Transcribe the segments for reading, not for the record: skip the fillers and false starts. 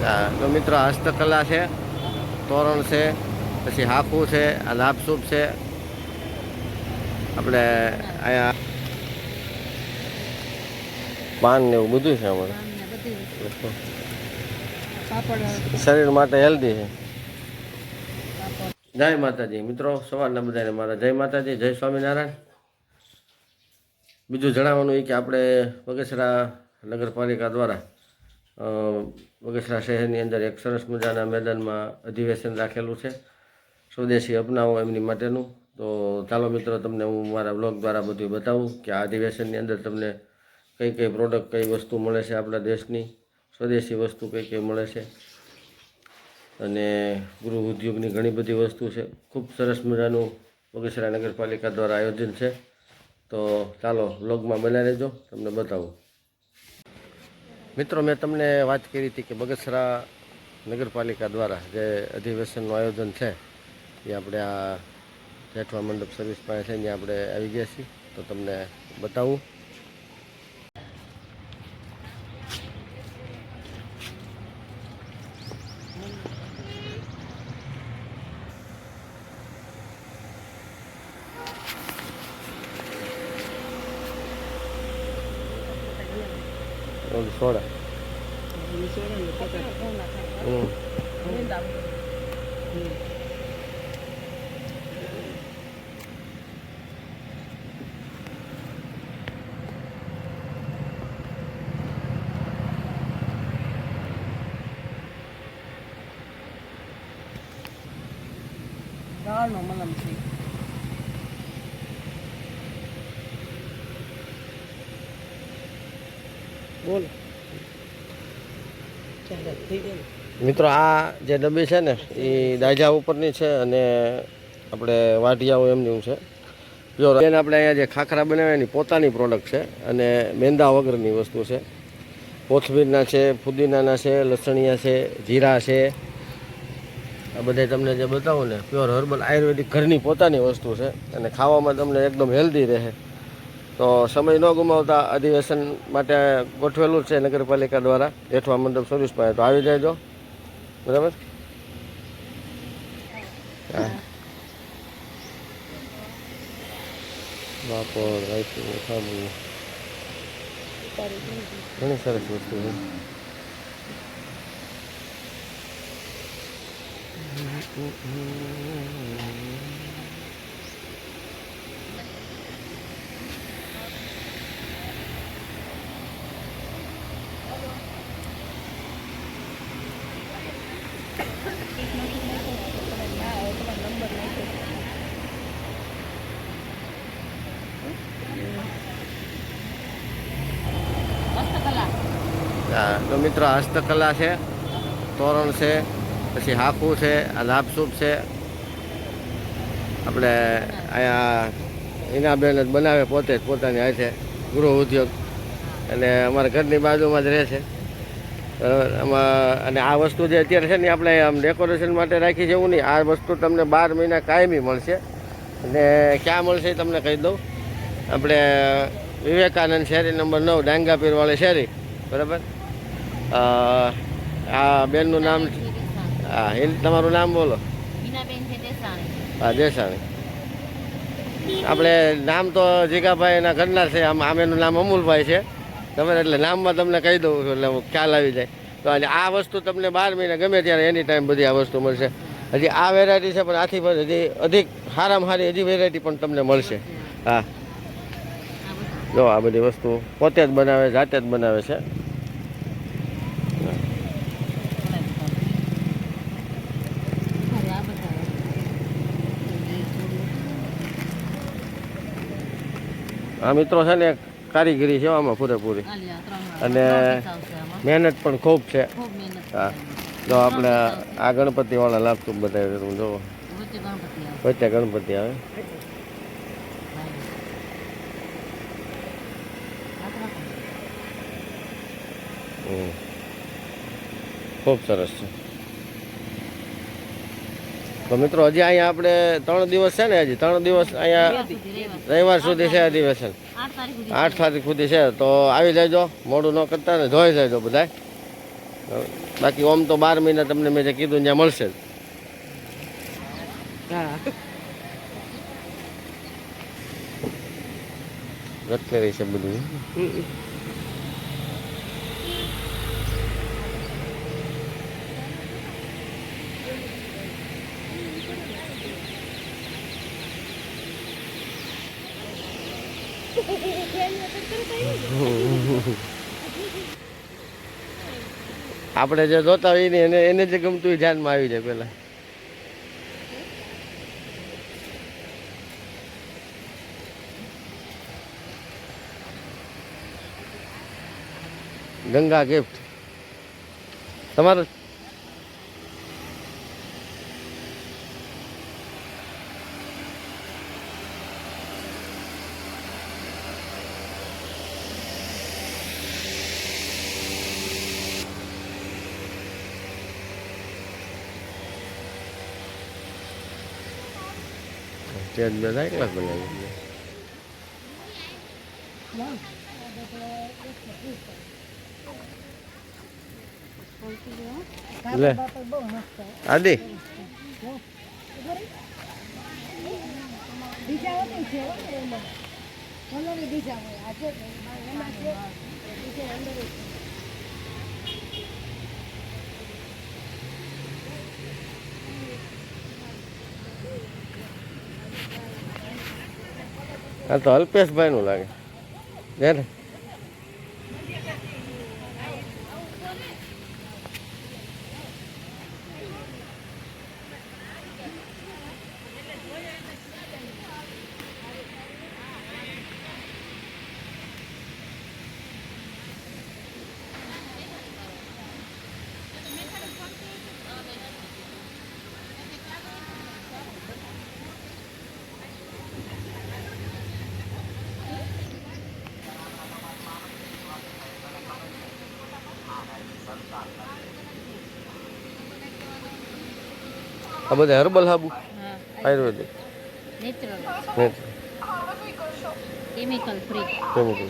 તો મિત્રો હસ્તકલા છે, તોરણ છે, પછી હાફું છે, આ લાભસૂપ છે. આપણે અહીંયા પાન ને એવું બધું છે અમારે. શરીર માટે હેલ્ધી છે. જય માતાજી મિત્રો, સવારના બધાને મારા જય માતાજી, જય સ્વામિનારાયણ. બીજું જણાવવાનું એ કે આપણે બગસરા નગરપાલિકા દ્વારા બગસરા શહેરની અંદર એક સરસ મજાના મેદાનમાં અધિવેશન રાખેલું છે, સ્વદેશી અપનાવો એમની માટેનું. તો ચાલો મિત્રો, તમને હું મારા બ્લોગ દ્વારા બધું બતાવું કે આ અધિવેશનની અંદર તમને કઈ કઈ પ્રોડક્ટ, કઈ વસ્તુ મળે છે, આપણા દેશની સ્વદેશી વસ્તુ કઈ કઈ મળે છે, અને ગૃહ ઉદ્યોગની ઘણી બધી વસ્તુ છે. ખૂબ સરસ મજાનું બગસરા નગરપાલિકા દ્વારા આયોજન છે. તો ચાલો વ્લોગમાં બનાવી રહેજો, તમને બતાવું. મિત્રો, મેં તમને વાત કરી હતી કે બગસરા નગરપાલિકા દ્વારા જે અધિવેશનનું આયોજન છે એ આપણે આ જેઠવા મંડપ સર્વિસ પાસે છે, ત્યાં આપણે આવી ગયા છીએ. તો તમને બતાવું. સોડા દાળનો મલમ છે. બોલો મિત્રો, આ જે ડબ્બી છે ને એ દાજા ઉપરની છે અને આપણે વાઢિયાઓ એમની છે. જો એને આપણે અહીંયા જે ખાખરા બનાવે એની પોતાની પ્રોડક્ટ છે અને મેંદા વગરની વસ્તુ છે. કોથમીરના છે, ફુદીનાના છે, લસણિયા છે, જીરા છે. આ બધા તમને જે બતાવું ને પ્યોર હર્બલ આયુર્વેદિક ઘરની પોતાની વસ્તુ છે અને ખાવામાં તમને એકદમ હેલ્ધી રહે. તો સમય ન ગુમાવતા અધિવેશન માટે ગોઠવેલું છે નગરપાલિકા દ્વારા જેઠવા મંડપ સર્વિસ પાસે. તો આવી જાયજો, બરાબર. હા, પાપડ, રાયતું, સાબુ, ઘણી સરસ વસ્તુ છે. તો મિત્રો, હસ્તકલા છે, તોરણ છે, પછી હાફું છે, આ લાભસૂપ છે. આપણે અહીંયા ઈનાબેન જ બનાવે પોતે જ પોતાની હાથે, ગૃહ ઉદ્યોગ, અને અમારા ઘરની બાજુમાં જ રહે છે. આમાં અને આ વસ્તુ જે અત્યારે છે ને આપણે આમ ડેકોરેશન માટે રાખી છે એવું નહીં. આ વસ્તુ તમને 12 મહિના કાયમી મળશે. અને ક્યાં મળશે એ તમને કહી દઉં. આપણે વિવેકાનંદ શેરી નંબર 9 ડાંગાપીરવાળી શેરી, બરાબર. આ બેનનું નામ, હા, તમારું નામ બોલો. હા, દેસાણી. આપણે નામ તો જીગાભાઈ એના ઘરના છે. આમ એનું નામ અમૂલભાઈ છે, બરાબર. એટલે નામમાં તમને કહી દઉં છું એટલે ખ્યાલ આવી જાય. તો આ વસ્તુ તમને 12 મહિના ગમે ત્યારે એની ટાઈમ બધી આ વસ્તુ મળશે. હજી આ વેરાયટી છે પણ આથી પણ હજી અધિક સારામાં સારી હજી વેરાયટી પણ તમને મળશે. હા, જો આ બધી વસ્તુ પોતે જ બનાવે, જાતે જ બનાવે છે. આ મિત્રો છે ને કારીગરી છે આમાં પૂરેપૂરી, અને મહેનત પણ ખૂબ છે. હા, જો આપણે આ ગણપતિ વાળા લાભસૂપ બતાવ્યું તમે જોવો, વચ્ચે ગણપતિ આવે. ખૂબ સરસ છે. તો મિત્રો, હજી અહીંયા આપણે 3 દિવસ છે ને, હજી 3 દિવસ અહીંયા રવિવાર સુધી છે અધિવેશન. 8 તારીખ સુધી છે. તો આવી જાયજો, મોડું ન કરતા ને જોઈ જાયજો બધા. બાકી ઓમ તો 12 મહિના તમને મેં જે કીધું ત્યાં મળશે જ. હા રત્નેરી છે બધું. આપણે જે જોતા હોય ને એને જે ગમતું હોય ધ્યાનમાં આવી જાય પેલા. ગંગા ગિફ્ટ તમારું સ્ટેજ બધા એકલા બનાવી લે આદિ આ તો અલ્પેશભાઈ નું લાગે છે ને. આ બધા હર્બલ હાબુ ayurvedic natural natural chemical free chemical.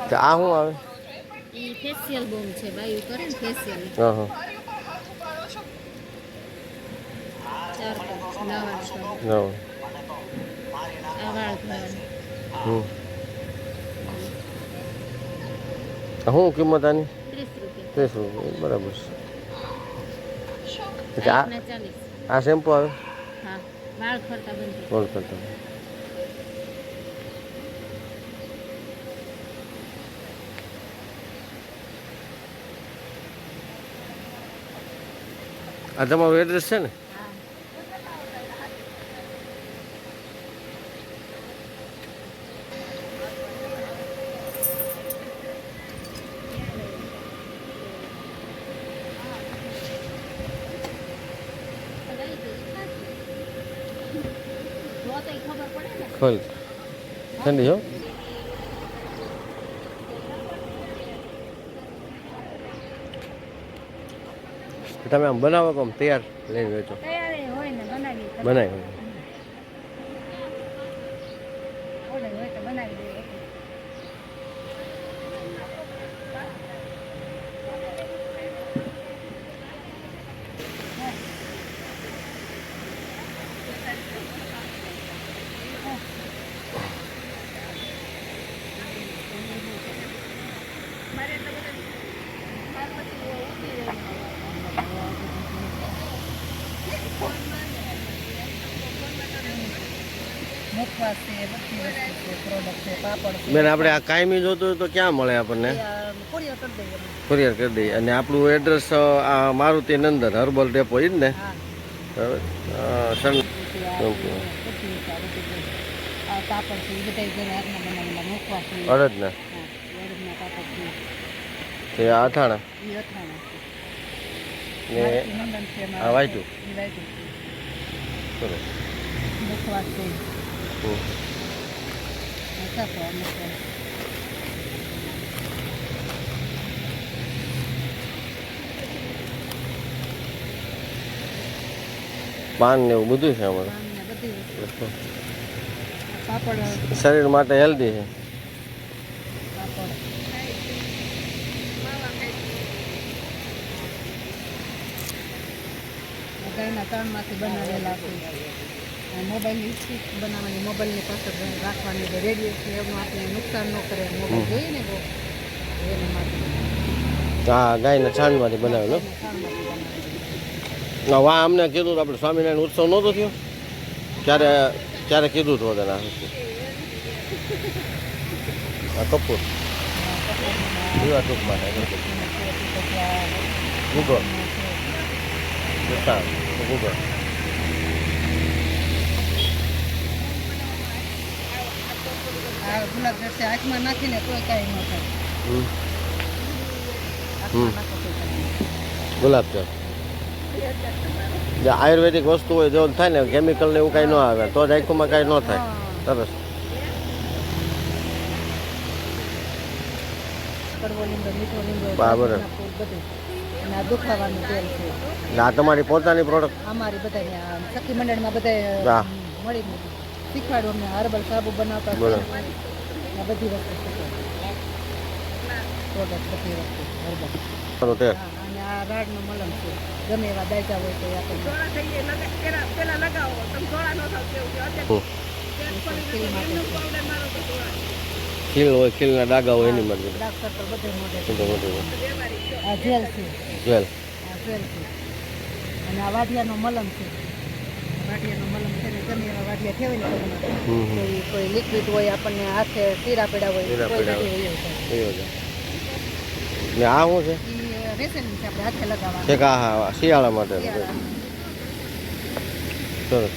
તો આ શું આવે? એ ફેશિયલ બોમ છે બાયું કરે ને ફેશિયલ હા હા 4 કપ નાવા ના આ વાળ ધોવાનું હમ શું કિંમત આની? 30 રૂપિયા 30 રૂપિયા બરાબર છે. આ 40 આ શેમ્પુ આવે હા વાળ ખરતા બંધ કોલ કરતા આ તમારું એડ્રેસ છે ને? હા ખબર પડે ને ખોલ ઠંડી હો. તમે આમ બનાવો કે આમ તૈયાર લઈને વેચો? તૈયાર હોય ને બનાવી બનાવી ઓર્ડર હોય તો બનાવી દઈએ મુખવાસ છે બધી વસ્તુ છે પ્રોડક્ટ છે પાપડ છે બેન આપણે આ કાયમી જોતું હોય તો ક્યાં મળે આપણને? કુરિયર કરી દઈએ અમે. કુરિયર કરી દઈએ. અને આપણું એડ્રેસ આ મારુતિ નંદન હર્બલ ડેપો જ ને? હા બરાબર. સન બધી આ પાપડ છે એ બધા ઘરે હાથમાં બનાવેલા મુખવાસ છે અડદના હા અડદના પાપડ છે તે અથાણા એ અથાણા છે ને નંદન છે આ વાયટું એ વાયટું છે ચલો. મુખવાસ છે હમ. સાફા મુખવાસ પાન ને એવું બધું છે અમારે. પાન ને બધી વસ્તુ પાપડ શરીર માટે હેલ્ધી છે. પાપડ ગાયના તાણમાંથી બનાવેલા છે મોબાઈલની સ્ટીક બનાવવાની મોબાઈલની પાછળ રાખવાની રેડિયેશન એવું આપણે નુકસાન ન કરે મોબાઈલ જોઈએ ને બહુ એના માટે હા ગાયના છાણમાંથી બનાવેલો ગાયના તાણમાંથી બનાવેલી. ના વાહ અમને કીધું તો આપણે સ્વામિનારાયણ ઉત્સવ નહોતો થયો ત્યારે ત્યારે કીધું હતું બધા આ કપૂર દીવા ટૂંક માટે ગુગળ ગુગળ આ ગુલાબ જળસે આંખમાં નાખીને કોઈ કાંઈ ન થાય હમ. આંખમાં નાખો કોઈ કાંઈ ન થાય. ગુલાબ જળ જે આયુર્વેદિક વસ્તુ હોય જો થાય ને કેમિકલ ને એવું કાંઈ ન આવે તો જ આંખોમાં કાંઈ ન થાય સરસ કડવો લીમડો મીઠો લીમડો બરાબર. ફૂલ બધું અને આ દુખાવાનું તેલ છે એટલે આ તમારી પોતાની પ્રોડક્ટ અમારી બધાને આ સખી મંડળમાં બધા હા. મળી શીખવાડું અમને હર્બલ સાબુ બનાવતા બરાબર. શીખવાડ્યું. આ બધી વસ્તુ શીખવાડું પ્રોડક્ટ બધી વસ્તુ હર્બલ તેલ હા અને આ રાડનું મલમ છે ગમે એવા દાયકા હોય તો એ આપણને ખીલ માટે છે. ખીલ હોય ખીલના ડાઘા હોય એની મરજી ડાર્ક સર્કલ બધે મોઢે છે. મોટું મોટું આ જેલ છે જેલ આ જેલ છે અને આ વાઢિયાનો મલમ છે વાઢિયાનો મલમ છે ને ગમે એવા વાઢિયા ઠેવાય ને પગમાં. હમ હમ. કોઈ લિક્વિડ હોય આપણને હાથે સીરા પડ્યા હોય સીરા કોઈ પડ્યા નથી હોય. હોય એવું એવું છે ને આ શું છે એ રેસેલિંગ છે આપણે હાથે લગાવવાનું છે કે આ હા શિયાળા માટે શિયાળામાં. સરસ